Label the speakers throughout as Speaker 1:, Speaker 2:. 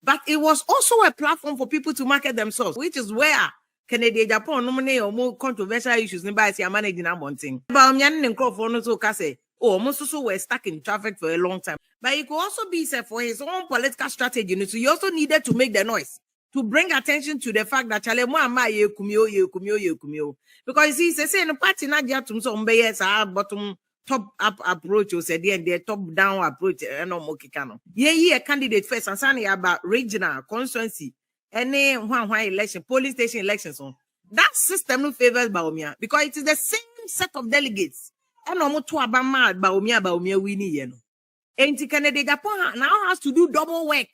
Speaker 1: But it was also a platform for people to market themselves, which is where Kennedy Japan nominate or more controversial issues in by managing a mountain. About Yan and Crawford so say, oh, most also were stuck in traffic for a long time. But it could also be said for his own political strategy. So he also needed to make the noise to bring attention to the fact that Chale Moama ye kumio. Because he says, in the party, not yet to some bayers are bottom top up approach, or said, and their top down approach, and no mokikano. Ye a candidate first, and Sunny about regional constituency, any one election, polling station elections. That system no favors Baumia because it is the same set of delegates. And no to Abama, Baumia winning, you know. And Kennedy Japan now has to do double work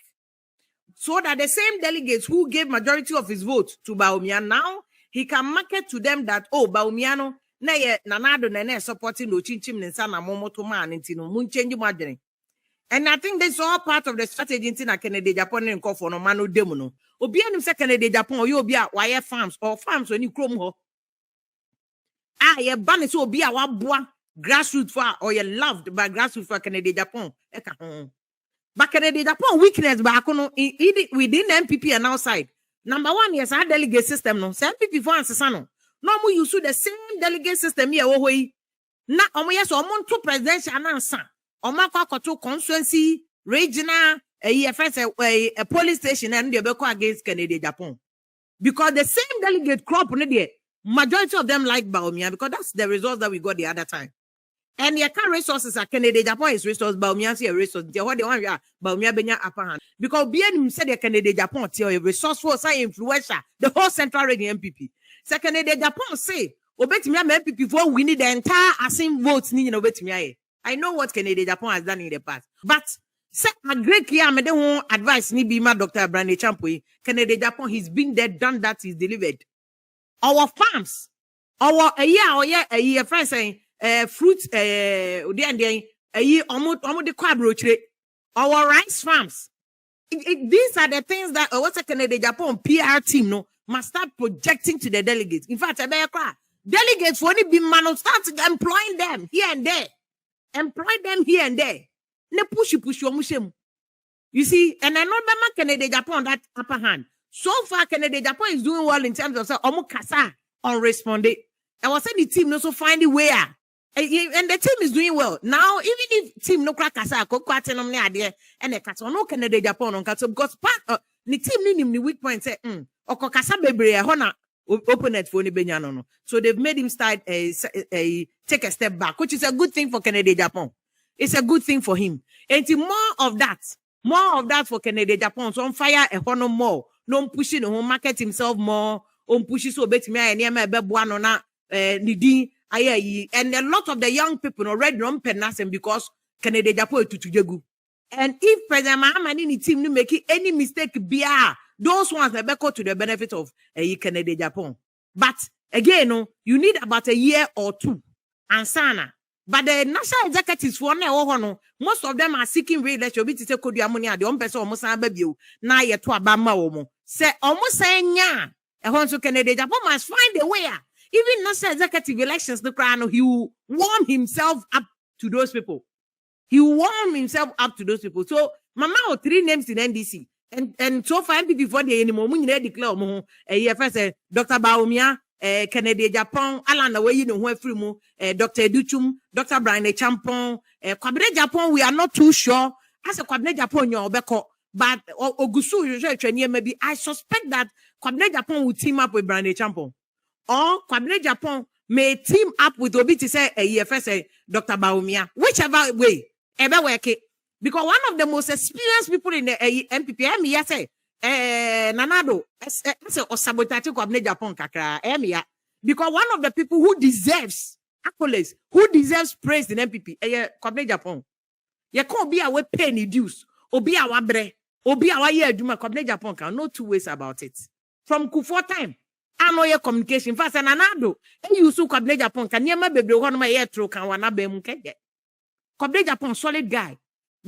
Speaker 1: so that the same delegates who gave majority of his vote to Baumia now he can market to them that Baumiano na ye nanado na supporting no chinchim nsa na momoto man ntino mun change margin. And I think that's all part of the strategy in Kennedy Japan and call for no mano demo no. Obi anim se Kennedy Japan or you obi a wire farms or farms when you chrome ho. Ye ban so obi a waboa grassroots for or you loved by grassroots for Kennedy Japan. But Kennedy Japan weakness back on within MPP and outside. Number one, yes, our delegate system no. MPP for answer no more use the same delegate system here. Na yes, to presidential answer. To constituency, regional, a police station, and they go against Kennedy Japan. Because the same delegate crop, majority of them like Baumia because that's the results that we got the other time. And your current resources are Kennedy Japan is resource, Baumia is a resource. What they want Baumia Benya upper hand. Because BN said the Kennedy Japan a resourceful, influencer, the whole central region MPP. So Kennedy Japan say, obey me MPP before we need the entire Asim votes need obey me. I know what Kennedy Japan has done in the past. But say a great clear me don't advise ni be my Dr. Brandy Champui. Kennedy Japan, he's been there, done that, he's delivered. Our farms, our a year friend saying fruit our rice farms. These are the things that what's a Kennedy Japan PR team no must start projecting to the delegates. In fact, delegates for any be man start employing them here and there. Employ them here and there. Ne push you. You see, and I know Kennedy Japan that upper hand. So far, Kennedy Japan is doing well in terms of Omukasa on responding. I was saying the team also find a way. And the team is doing well. Now, even if team no crack kasa, and the cat no Kennedy Japan on cat because part the team need the weak point say or kasa bebre hona open it for no. So they've made him start take a step back, which is a good thing for Kennedy Japan. It's a good thing for him. And more of that for Kennedy Japan. So on fire a honor more. No pushing on market himself more. On pushes so bet me and yama bebuano na nidi aye. And a lot of the young people already don't penasem because Kennedy Japan to jegu. And if President Mahaman in the team no make any mistake those ones may go to the benefit of Kennedy Japan. But again, no, you need about a year or two. And sana. But the national executives for no, most of them are seeking re-election. To say could money the one person almost baby na ye to abama omo. Say almost saying yeah. So Kennedy Japan must find a way. Even national executive elections, the crown he will warm himself up to those people. He will warm himself up to those people. So Mama 3 names in NDC. And so far before the anymore, we declare first Dr. Baumia, Kennedy Japan, Alan away you know where free Dr. Educhum, Dr. Brian Champon, Kwabene Japan, we are not too sure. As a Kwabene Japan, you're but Ogusu, maybe I suspect that Kwabene Japan will team up with Brian Champon. Or Kwabene Japan may team up with Obi to say first Dr. Baumia, whichever way, ever work it. Because one of the most experienced people in the MPP, say, Nanado, or sabotage Kwabene Japan kakra, because one of the people who deserves accolades, who deserves praise in MPP, Kwabene Japan. You can't be away paying dues, or be our bre, or be our year, Kwabene Japan can no two ways about it. From Kufuor time, I know your communication. First, and Nanado, and you so Kwabene Japan can never be one of my ear through can one be mukege. Kwabene Japan, solid guy.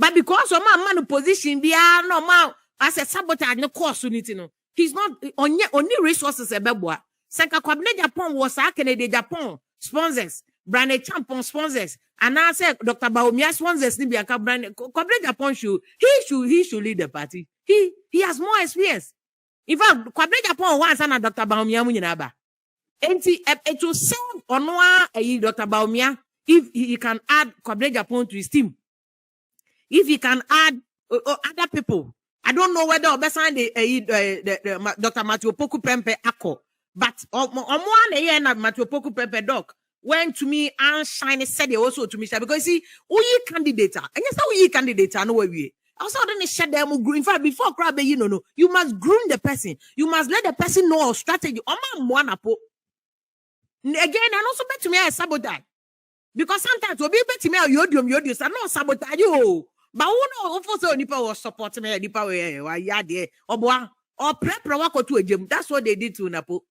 Speaker 1: But because of my man position, we are no man as a sabotage no course unity no. He's not only resources a bebwa. Saka Kwabene Japan was a Kennedy Japan sponsors. Brand Champon sponsors, and I said Dr. Baumia sponsors Nibiaka Brand Kwabre Agyapong he should lead the party. He has more experience. In fact, Kwabre Agyapong once and Dr. Baumia Munyaba. And it will serve on Dr. Baumia if he can add Kwabre Agyapong to his team. If he can add other people. I don't know whether Obesan the Dr. Matthew Poku Pempe Ako, but on Matthew Poku Pempe doc went to me and shine said also to me because see, we candidate and yes, we candidate no way. Also, then shut them. In fact, before crab, you must groom the person. You must let the person know our strategy. Again, and also bet to me I sabotage because sometimes we'll be betting me yodium, so no sabotage you. But who know if nipa was supporting me, nipa why ya there or prep wako to a gym. That's what they did to Napo.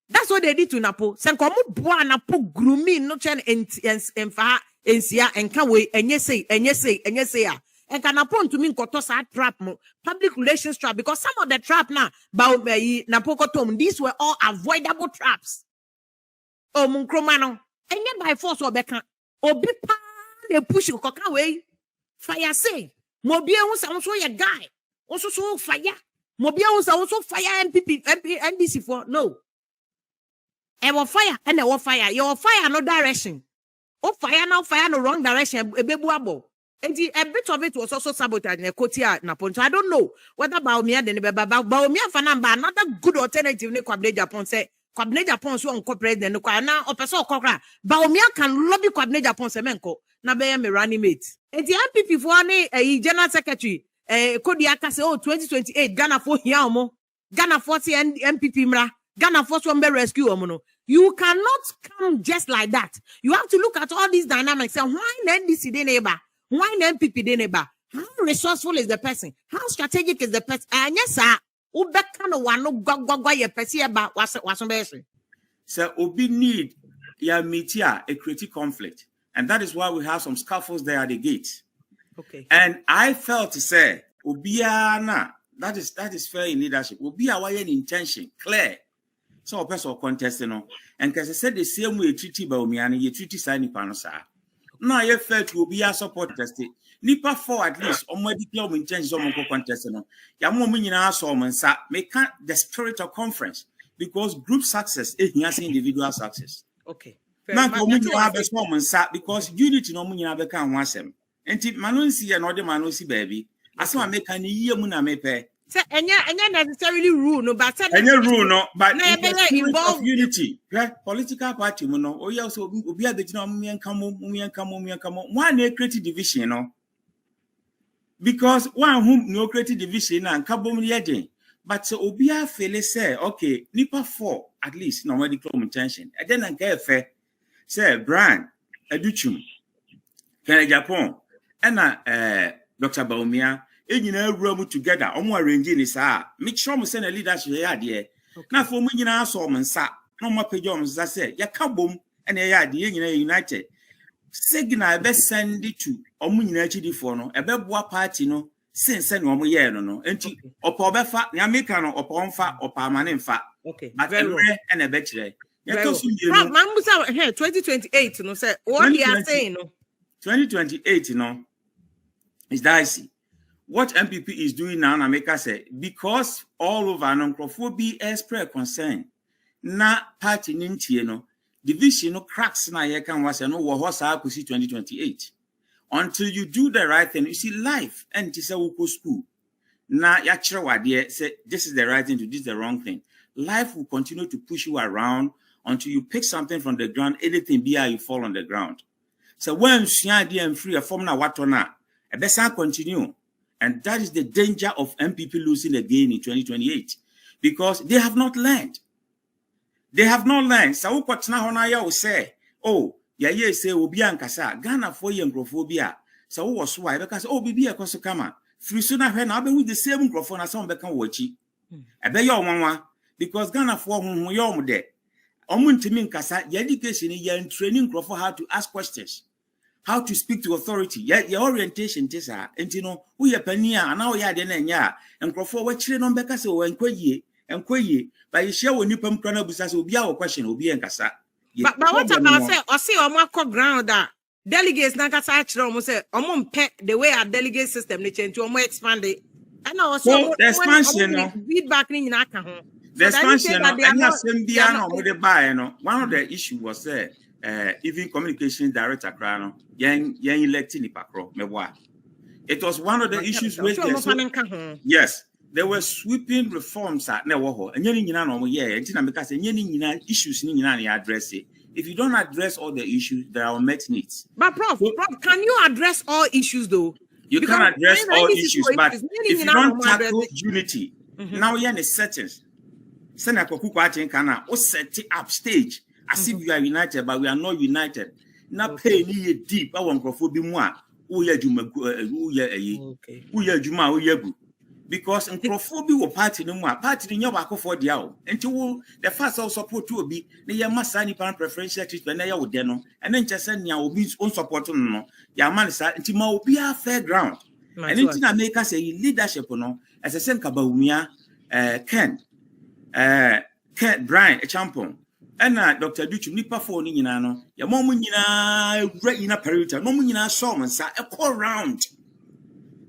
Speaker 1: That's what they did to Napo. Senkomu bua Napo grooming no chen and fa and can we and yes say and can upon to me kotosa trap public relations trap because some of the trap now about Napo kotom these were all avoidable traps. Oh munkromano and yet by force or beka or be they push you cock away. Fire say, Mobia was also a guy, also so fire. Mobia was also fire MPP, NDC for no. And will fire and they will fire. Your fire no direction. Oh, fire now, fire no wrong direction. A babuabo. And a bit of it was also sabotaged in a cotia Napon. So I don't know whether Baumia then Baumia Fanamba, another good alternative. Kwabre Agyapong say. Kwabre Agyapong so incorporate the now or person cockra. Baumia can lobby Kwabre Agyapong semenko. Na be me running mate. And the MPP for any general secretary, Kodiaka say, 2028, Ghana for Hiamo, Ghana 40 and MPP Mra, Ghana for some rescue omono. You cannot come just like that. You have to look at all these dynamics and why NDC de neighbor, why NPP de neighbor, how resourceful is the person, how strategic is the person, and yes, sir, Ubekano one no go ye person about what's on.
Speaker 2: So Obi need ya metia a creative conflict. And that is why we have some scaffolds there at the gate.
Speaker 1: Okay.
Speaker 2: And I felt to say, Obiana, that is fair in leadership. Obia why an intention, clear. So a person contest, and because I said the same way treaty by Omiani, you treaty signing panosa. Now you felt to Obia support tested. Nipa for at least on my diploma intention on contest. Yamu Minina Solomon sa make the spirit of conference because group success is individual success.
Speaker 1: Okay.
Speaker 2: Because unity no munya beka wansem enti manonsi and other manosi baby as I make an year muna mepe
Speaker 1: say enya necessarily rule no but
Speaker 2: enya rule no but
Speaker 1: involve
Speaker 2: unity political party no o ya so obi abetina mumiankamo one na create division no because one whom no create division and kabom yeden but so obi afele say okay nipa 4 at least no medical intention and then an fair say brand educhum Kwabre Agyapong and Dr. Baumia enyina room together omo arrange ni sa make sure mo say na leadership ya de na for mo nyina so mo nsa no mo page mo nsa say ya ka bom and ya de nyina united signal be send to omo nyina chidi for no e be boa party no since no omo ye no enti opa obefa na make no opa onfa opa amane mfa
Speaker 1: okay
Speaker 2: but every and e be kire
Speaker 1: 2028 no say what they are saying no
Speaker 2: 2028 no is dicey. What MPP is doing now na make us say because all over non-crofobia express concern na party nintie no division no cracks na ye can was no wo hosa akusi 2028 until you do the right thing. You see life and say we go school na ya kire wade say this is the right thing to do, this is the wrong thing. Life will continue to push you around until you pick something from the ground, anything be you fall on the ground. So when you are free a form na what na a best continue. And that is the danger of MPP losing again in 2028 because they have not learned. They have not learned. So what now will say, oh, yeah, say obi ankasa Ghana for yengrophobia. So was why because oh bibi e koso kama. Free sooner when I be with the same microphone as some bekan wachi. I be your mama because Ghana for whom yom de. Omuntimi nkasa your education you training for how to ask questions. How to speak to authority. Your orientation tesa. And you know, we are pania and now ya dena and crofo what children on Becca so and quay. But you share when you pump crana busas will be our question will be en casa.
Speaker 1: But what about say or see or ground that delegates na kasa actually almost say the way our delegate system they change to expand it. And also
Speaker 2: so the expansion
Speaker 1: feedback ni nyina ka ho.
Speaker 2: The expansion one of the issues was even communication director crano yang electing Ipakro. It was one of the issues raised there. Yes, there were sweeping reforms at Newaho, and issues address it. If you don't address all the issues, there are met needs.
Speaker 1: But Prof, can you address all issues though?
Speaker 2: You can address all issues, but if you don't tackle unity, now you're in the settings. Send a Kuku Kana, or set it up stage as if you are united, but we are not united. Now pay me deep. I want to be more. Because in Crophobia will party no more, party in your back for the hour. Until the first also support to be the Yamasani pan preferential treatment, and then just send your own support on no. Yamanisa, until my be a fair ground. And in America say leadership no, as a Senkabaumia, Ken Brian Agyapong and Dr. Duchu nipa for ni nyina no ya momu nyina right in a perimeter no mu nyina saw man sa a call round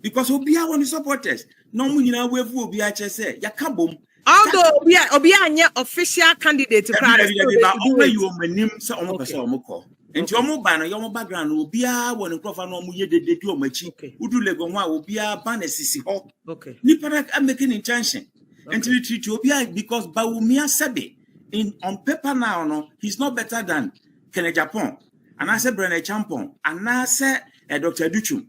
Speaker 2: because obia want supporters no mu nyina wevu obia che say ya ka bom
Speaker 1: although obia anya official candidate crowd
Speaker 2: always you manim say omo pese omo call enti omo ba no your background obia won nkrofa no omo ye dededu omachi udu lego nwa obia ban esisi ho
Speaker 1: okay
Speaker 2: nipa that making intention. Until treat you because Baumia Sabe on paper now, no, he's not better than Agyapong, and I said Brian Agyapong, and I said Dr. Duchu.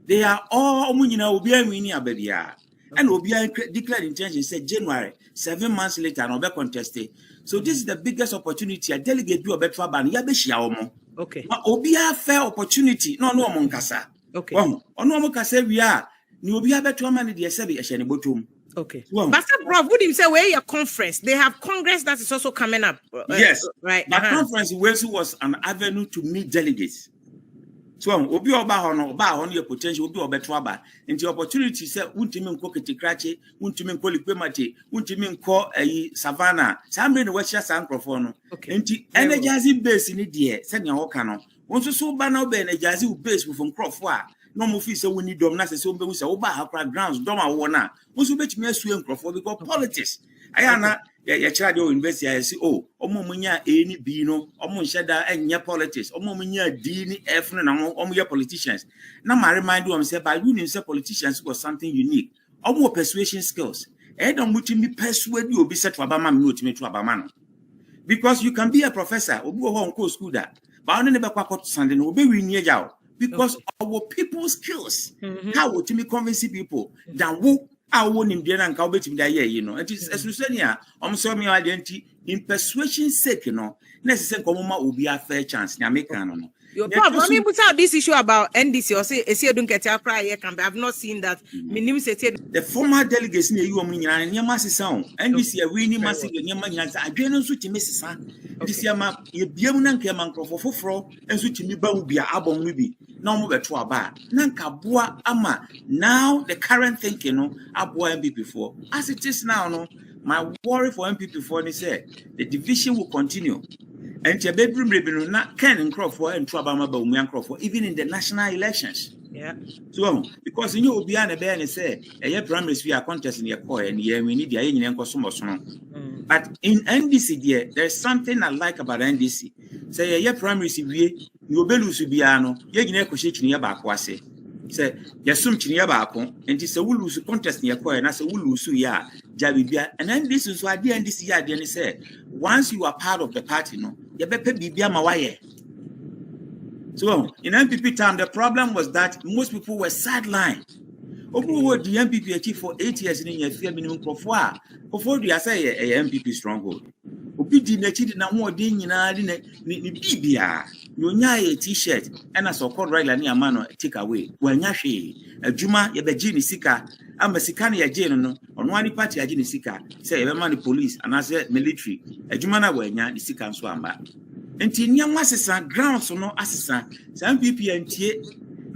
Speaker 2: They are all Obia Minia Bedia, and Obia declared intention said January, 7 months later, and Obe contested. So this is the biggest opportunity. A delegate do a better ban Yabeshiaomo.
Speaker 1: Okay.
Speaker 2: But Obia fair opportunity, no Monkasa.
Speaker 1: Okay.
Speaker 2: Well, on Monkasa we are. You Obia better man the Sabi Ashenibotum.
Speaker 1: Okay. Well, but Prof, what do you say? Where your conference? They have Congress that is also coming up.
Speaker 2: Yes.
Speaker 1: Right.
Speaker 2: But conference in Wales was an avenue to meet delegates. So, Obi Oba on your potential, Obi Oba Twaba. And the opportunity said, Untimin Koketi Crache, Untimin Kolikwemati, Untimin Ko a Savannah, Sambre West Sancrofono.
Speaker 1: Okay.
Speaker 2: And the energizing base in it, dear, send your Okano. Once so banner be energizing base from Crawford. No more fees, so we need them. That's so we say, Oba grounds, Doma Wana. Once you bet me a swim Crawford because politics. I am ya child university. I say, oh, Omomunya, any Bino, Omonshada, and ya politics, Omomunya, Dini, F, and Omoya politicians. Now, I remind you, I'm saying, by union, politicians was something unique. Omo persuasion skills. I don't want me persuade you, be set for Abama, to Abamano. Because you can be a professor, or go home, co school that. But I never quack Sunday, no be near you. Because our people's skills, how would you convince people that who I won't in the and Calbet in the year, it is as we say here, sorry, identity in persuasion sake, necessary Comoma will be a fair chance. Namekano.
Speaker 1: Your problem, let me put out this issue about NDC or say, I don't get your cry. I've not seen that.
Speaker 2: The former delegates near you, and your massive sound, NDC, a winning massive, and your money answer. I don't switch Mrs. This year, you be a man for fro, and switch me will be a album will be no more to a bar. Nanka boa ama. Now, the current thinking, Abua MP before. As it is now, no, my worry for MP before they said the division will continue. And your bedroom ribbon not can Crawford and Trabama Baumian Crawford, even in the national elections.
Speaker 1: Yeah.
Speaker 2: So, because you will be an a and say, a year primary we are contesting your coin, and yeah, we need the Indian customers. But in NDC, there's something I like about NDC. Say, a year primary we you be lose Biano, Yagin Ecoshik near Bakwase. Say, Yasum Chiniabako, and it's a will lose contest near coin, and as a will lose ya, Jabibia, and then this is why the NDC idea said, once you are part of the party, no, you better be Mawaye. So, in MPP time, the problem was that most people were sidelined. Over the MPP achieved for 8 years in a fear minimum profile. Before the say a MPP stronghold. Obi did achieve na more ding in a Bibia. You a t-shirt and a so called right near man take away. Well, Yashi, a Juma, Yabajini Sika, I'm a Sikani Ajeno, on one party Ajini Sika, say a man police and I said military, a Jumana Wenya, the Sika and Swamba. And young assistant, grounds or no assistant, some people and tea.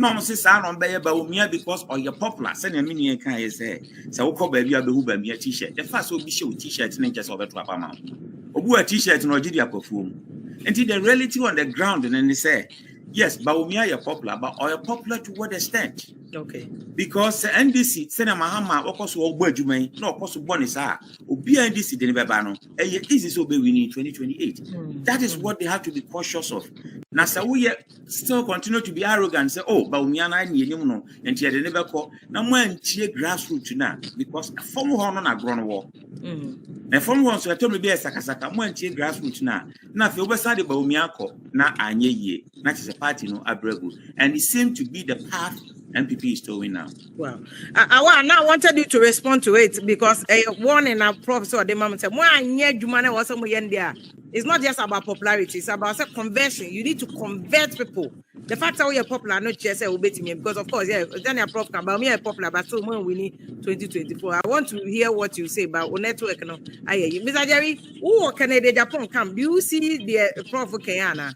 Speaker 2: No, say, I don't buy about me because or you're popular. Send a mini can say, so call baby, I'll be me a t shirt. The first will be show t shirts and just over to a man. Or a t shirt in Nigeria perfume. Until the reality on the ground, and then they say, yes, Bawumia you're popular, but are you popular to what extent?
Speaker 1: Okay.
Speaker 2: Because the NDC, Sena Mahama, of course, will word you may, no, of course, bonus are, will be NDC, the Nebano, and yet is so be winning in 2028. That is what they have to be cautious of. Now, so we still continue to be arrogant, say, oh, Bawumiana, and you know, and yet they never call. Now, when cheer grassroots now, because a form of honor grown war. And from once I told me be a sakasaka, when cheer grassroots now. Now, if you were sad about Miako, now I ye, not as a party, no, abrego. And it seemed to be the path MPP is doing now.
Speaker 1: Well, I now wanted you to respond to it because a warning our professor the moment said, "Why Jumane was somewhere in there?" It's not just about popularity; it's about conversion. You need to convert people. The fact that we are popular, not just obey me, because of course, yeah, then your prof can about me popular, but still when we need 2024. I want to hear what you say about network. No, I hear you, Mr. Jerry. Who can Agyapong come? Do you see the Prof Kenyana?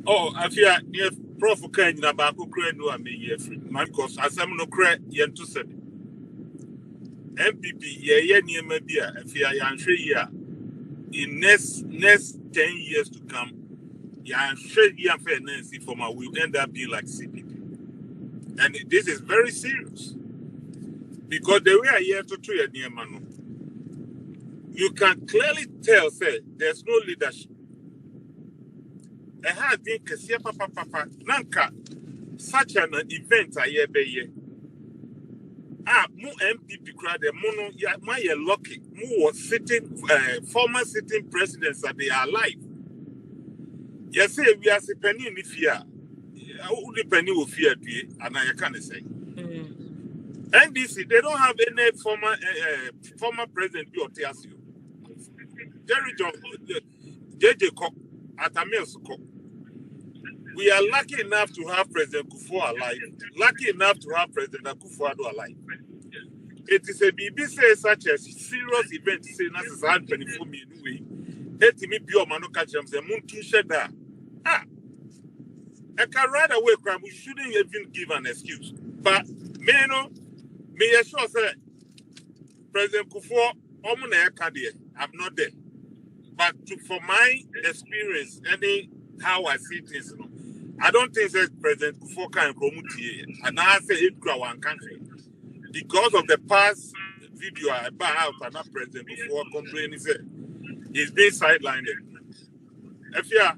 Speaker 3: Oh, I fear if Prof Kenya Baku Kren no me free. Because as I'm no credit yen to say MPP ye near bia if you are sure in next 10 years to come, yeah, sure you fairness for my will end up being like CPP. And this is very serious. Because the way I hear to treat near Manu, you can clearly tell, say, there's no leadership. I had been Kasia Papa Nanka, such an event I hear be mu MPP crowd, the mono, my lucky, who was sitting, former sitting presidents that they are alive. Yes, say we are a penny in fear. Only penny will fear, and I can't say. NDC, they don't have any former president or TSU. Jerry John, JJ Cock, Atamils Cock. We are lucky enough to have President Kufuor alive. Lucky enough to have President Akufo-Addo alive. It is a BBC such a serious event to say that is 124 million way. It me pure mano catch them say moon to shed that. I can ride away crime. We shouldn't even give an excuse. But me sure say President Kufuor, I'm not there. But for my experience, how I see things, I don't think that President Kufuor can promote here. And I say it grow one country. Because of the past video I buy out and that President Kufuor complaining, he's being sidelined. If you are,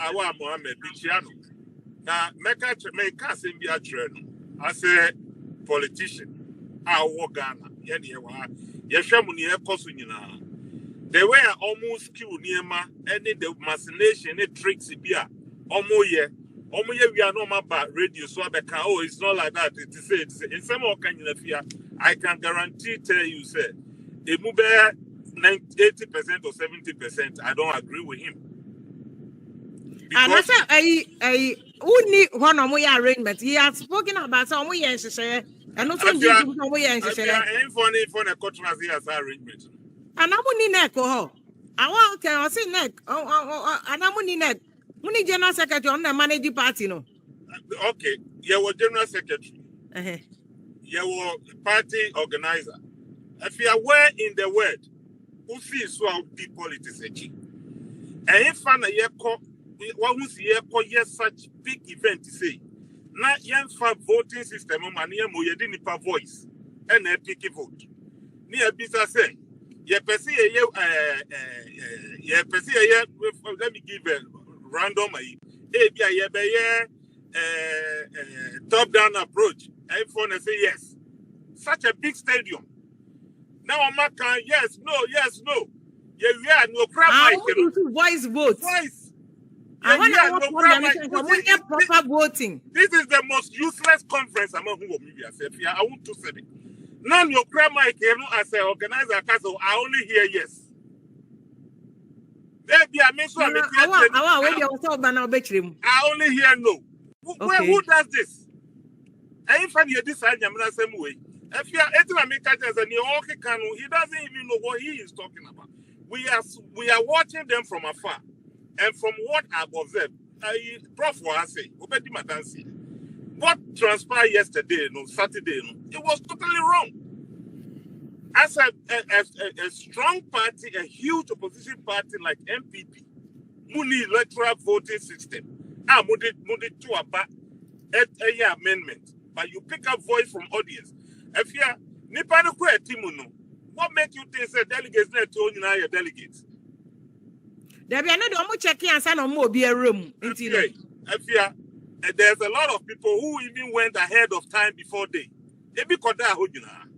Speaker 3: Awa Mohammed Bichiano, now make us be a trend. I say politician, I walk Ghana, Yeshamuni Kosunina. They were almost killed near ma, any the machination, any tricks, beer, almost we are not about radio, so it's not like that. It's in some kind of fear. I can guarantee, tell you, say, a move 80% or 70%, I don't agree with him.
Speaker 1: And that's I only one of my arrangement. He has spoken about some way and also some way and
Speaker 3: funny for a controversy as arrangement.
Speaker 1: And I'm on neck, I want to say neck, and I'm on neck. Only general secretary on the managing party, no.
Speaker 3: Okay, you were general secretary. You were party organizer. If you are well in the word, who sees so deep politics, and if one who's here such big event to say, not young for voting system, man, you didn't have voice and a picky vote. Near business say. Let me give a random top-down approach. Everyone say yes. Such a big stadium. Now I'm can yes, no. Yeah, we are no crime.
Speaker 1: Voice vote.
Speaker 3: Voice.
Speaker 1: I want to proper voting.
Speaker 3: This is the most useless conference among whom I want to say it. Now your grandma as an organizer, I only hear yes. I only hear no. Who does this? I find you decide the same way. If you are he doesn't even know what he is talking about. We are watching them from afar, and from what I've observed, Prof was saying, what transpired yesterday, Saturday, it was totally wrong. as a strong party, a huge opposition party like MPP, muni electoral voting system, muni to about a amendment, but you pick up voice from audience. If you nipa no kwe timuno, what make you think say delegates not to own your delegates?
Speaker 1: There be another one checking and sign on more be a room.
Speaker 3: If there's a lot of people who even went ahead of time before they be koda hojuna.